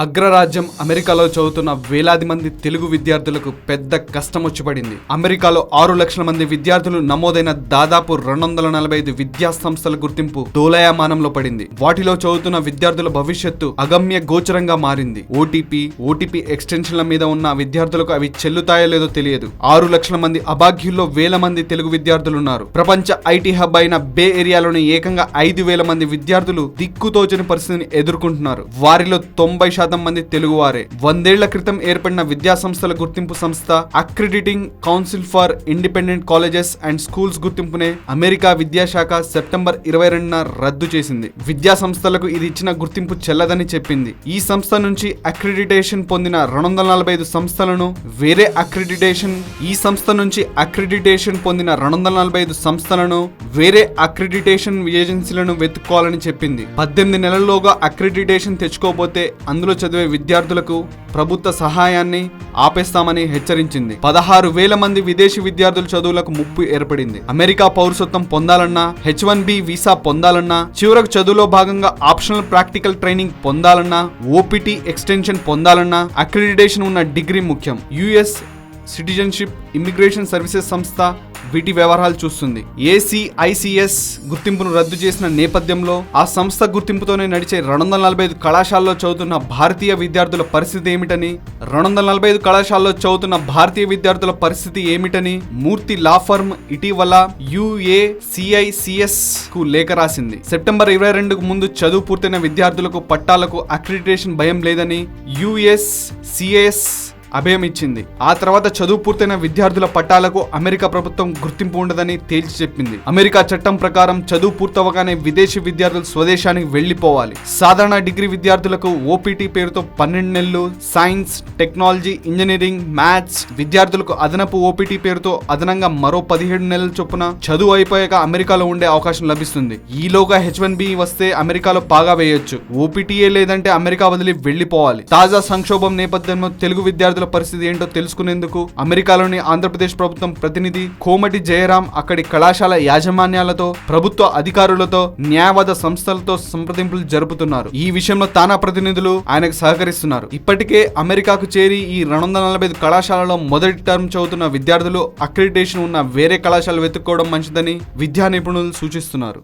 అగ్రరాజ్యం అమెరికాలో చదువుతున్న వేలాది మంది తెలుగు విద్యార్థులకు పెద్ద కష్టం వచ్చి పడింది. అమెరికాలో 6 లక్షల మంది విద్యార్థులు నమోదైన దాదాపు 245 విద్యా సంస్థల గుర్తింపు డోలయమానంలో పడింది. వాటిలో చదువుతున్న విద్యార్థుల భవిష్యత్తు అగమ్య గోచరంగా మారింది. ఓటీపీ ఎక్స్టెన్షన్ల మీద ఉన్న విద్యార్థులకు అవి చెల్లుతాయో లేదో తెలియదు. 6 లక్షల మంది అభాగ్యుల్లో వేల మంది తెలుగు విద్యార్థులున్నారు. ప్రపంచ ఐటీ హబ్ అయిన బే ఏరియాలోని ఏకంగా 5,000 మంది విద్యార్థులు దిక్కుతోచని పరిస్థితిని ఎదుర్కొంటున్నారు. వారిలో 90% మంది తెలుగువారే. 100 ఏళ్ల క్రితం ఏర్పడిన విద్యా సంస్థల గుర్తింపు సంస్థ accrediting council for independent colleges and schools గుర్తింపునే అమెరికా విద్యాశాఖ సెప్టెంబర్ 22న రద్దు చేసింది. విద్యా సంస్థలకు ఇది ఇచ్చిన గుర్తింపు చెల్లదని చెప్పింది. ఈ సంస్థ నుంచి అక్రిడిటేషన్ పొందిన 245 సంస్థలను వేరే అక్రిడిటేషన్ ఏజెన్సీలను వెతుక్కోవాలని చెప్పింది. 18 నెలల్లోగా అక్రిడిటేషన్ తెచ్చుకోకపోతే అందులో చదివే విద్యార్థులకు ప్రభుత్వ సహాయాన్ని ఆపేస్తామని హెచ్చరించింది. 16,000 మంది విదేశీ విద్యార్థుల చదువులకు ముప్పు ఏర్పడింది. అమెరికా పౌరసత్వం పొందాలన్నా, H1B వీసా పొందాలన్నా, చివరకు చదువులో భాగంగా ఆప్షనల్ ప్రాక్టికల్ ట్రైనింగ్ పొందాలన్నా, OPT ఎక్స్టెన్షన్ పొందాలన్నా అక్రిడిటేషన్ ఉన్న డిగ్రీ ముఖ్యం. US సిటిజన్షిప్ ఇమిగ్రేషన్ సర్వీసెస్ సంస్థ వీటి వ్యవహారాలు చూస్తుంది. ACICS గుర్తింపును రద్దు చేసిన నేపథ్యంలో ఆ సంస్థ గుర్తింపుతోనే నడిచే 245 కళాశాలలో చదువుతున్న భారతీయ విద్యార్థుల పరిస్థితి ఏమిటని మూర్తి లా ఫర్మ్ ఇటీవల UACICS కు లేఖ రాసింది. సెప్టెంబర్ 22కు ముందు చదువు పూర్తయిన విద్యార్థులకు పట్టాలకు అక్రిడిటేషన్ భయం లేదని USCIS అభయం ఇచ్చింది. ఆ తర్వాత చదువు పూర్తయిన విద్యార్థుల పట్టాలకు అమెరికా ప్రభుత్వం గుర్తింపు ఉండదని తేల్చి చెప్పింది. అమెరికా చట్టం ప్రకారం చదువు పూర్తవగానే విదేశీ విద్యార్థులు స్వదేశానికి వెళ్లిపోవాలి. సాధారణ డిగ్రీ విద్యార్థులకు OPT పేరుతో 12 నెలలు, సైన్స్, టెక్నాలజీ, ఇంజనీరింగ్, మ్యాథ్స్ విద్యార్థులకు అదనపు OPT పేరుతో అదనంగా మరో 17 నెలల చొప్పున చదువు అయిపోయాక అమెరికాలో ఉండే అవకాశం లభిస్తుంది. ఈలోగా H1B వస్తే అమెరికాలో పాగా వేయొచ్చు. OPTఏ లేదంటే అమెరికా వదిలి వెళ్లిపోవాలి. తాజా సంక్షోభం నేపథ్యంలో తెలుగు విద్యార్థుల పరిస్థితి ఏంటో తెలుసుకునేందుకు అమెరికాలోని ఆంధ్రప్రదేశ్ ప్రభుత్వం ప్రతినిధి కోమటి జయరాం అక్కడి కళాశాల యాజమాన్యాలతో, ప్రభుత్వ అధికారులతో, న్యాయవాద సంస్థలతో సంప్రదింపులు జరుపుతున్నారు. ఈ విషయంలో తానా ప్రతినిధులు ఆయనకు సహకరిస్తున్నారు. ఇప్పటికే అమెరికాకు చేరి ఈ 245 కళాశాలలో మొదటి టర్మ్ చదువుతున్న విద్యార్థులు అక్రిడిటేషన్ ఉన్న వేరే కళాశాల వెతుక్కోవడం మంచిదని విద్యా నిపుణులు సూచిస్తున్నారు.